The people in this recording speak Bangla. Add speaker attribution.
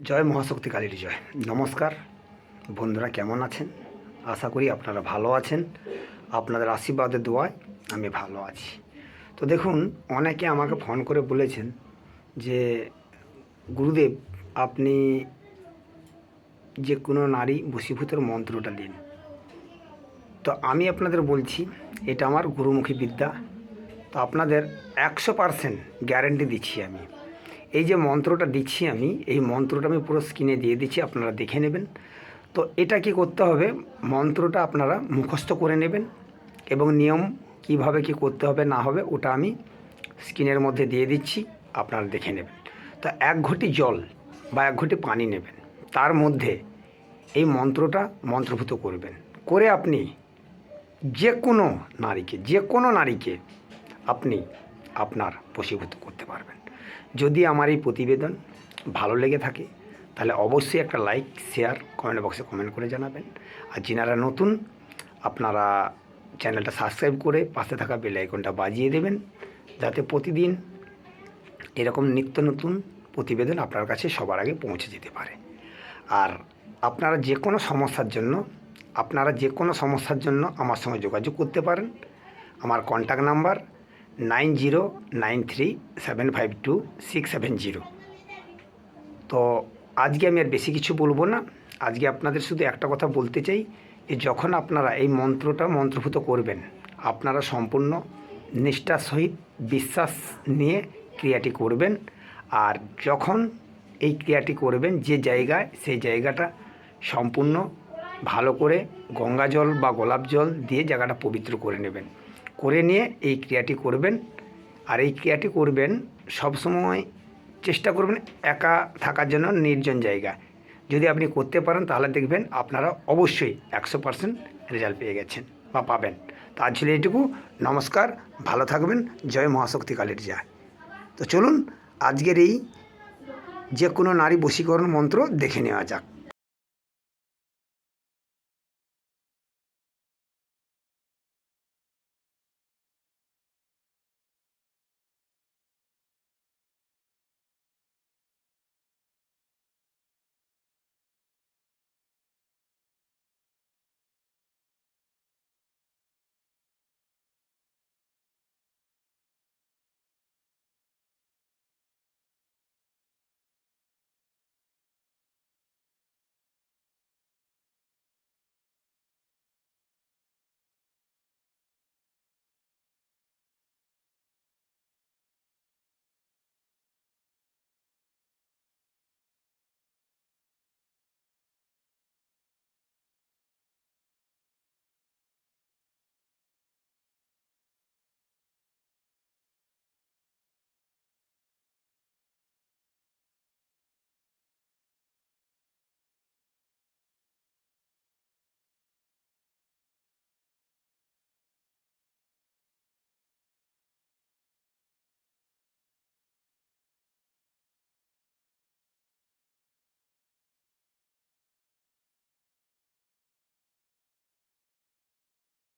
Speaker 1: জয় মহাশক্তি কালীর জয়। নমস্কার বন্ধুরা, কেমন আছেন? আশা করি আপনারা ভালো আছেন। আপনাদের আশীর্বাদের দোয়ায় আমি ভালো আছি। তো দেখুন, অনেকে আমাকে ফোন করে বলেছেন যে গুরুদেব, আপনি যে কোনো নারী বশীভূতের মন্ত্রটা দিন। তো আমি আপনাদের বলছি, এটা আমার গুরুমুখী বিদ্যা। তো আপনাদের 100% গ্যারেন্টি দিচ্ছি আমি। এই যে মন্ত্রটা দিচ্ছি আমি, এই মন্ত্রটা আমি পুরো স্ক্রিনে দিয়ে দিচ্ছি, আপনারা দেখে নেবেন। তো এটা কি করতে হবে, মন্ত্রটা আপনারা মুখস্থ করে নেবেন এবং নিয়ম কিভাবে কি করতে হবে না হবে ওটা আমি স্ক্রিনের মধ্যে দিয়ে দিচ্ছি, আপনারা দেখে নেবেন। তো 1 ঘটি জল বা 1 ঘটি পানি নেবেন, তার মধ্যে এই মন্ত্রটা মন্ত্রভূত করবেন। করে আপনি যে কোনো নারীকে আপনি আপনার বশীভূত করতে পারবেন। যদি আমার এই প্রতিবেদন ভালো লেগে থাকে তাহলে অবশ্যই একটা লাইক, শেয়ার, কমেন্ট বক্সে কমেন্ট করে জানাবেন। আর যিনারা নতুন, আপনারা চ্যানেলটা সাবস্ক্রাইব করে পাশে থাকা বেল আইকনটা বাজিয়ে দেবেন, যাতে প্রতিদিন এরকম নিত্য নতুন প্রতিবেদন আপনার কাছে সবার আগে পৌঁছে যেতে পারে। আর আপনারা যে কোনো সমস্যার জন্য আমার সঙ্গে যোগাযোগ করতে পারেন। আমার কন্ট্যাক্ট নাম্বার 9093752670। তো আজকে আমি আর বেশি কিছু বলবো না। আজকে আপনাদের শুধু একটা কথা বলতে চাই, যে যখন আপনারা এই মন্ত্রটা মন্ত্রভূত করবেন, আপনারা সম্পূর্ণ নিষ্ঠার সহিত বিশ্বাস নিয়ে ক্রিয়াটি করবেন। আর যখন এই ক্রিয়াটি করবেন যে জায়গায়, সেই জায়গাটা সম্পূর্ণ ভালো করে গঙ্গা জল বা গোলাপ জল দিয়ে জায়গাটা পবিত্র করে নেবেন। করে নিয়ে এই ক্রিয়াটি করবেন। আর এই ক্রিয়াটি করবেন সবসময় চেষ্টা করবেন একা থাকার জন্য, নির্জন জায়গা। যদি আপনি করতে পারেন তাহলে দেখবেন আপনারা অবশ্যই 100% রেজাল্ট পেয়ে গেছেন বা পাবেন। তো আজ ছিল এইটুকু। নমস্কার, ভালো থাকবেন। জয় মহাশক্তি কালীর জয়। তো চলুন আজকের এই যে কোনো নারী বশীকরণ মন্ত্র দেখে নেওয়া যাক।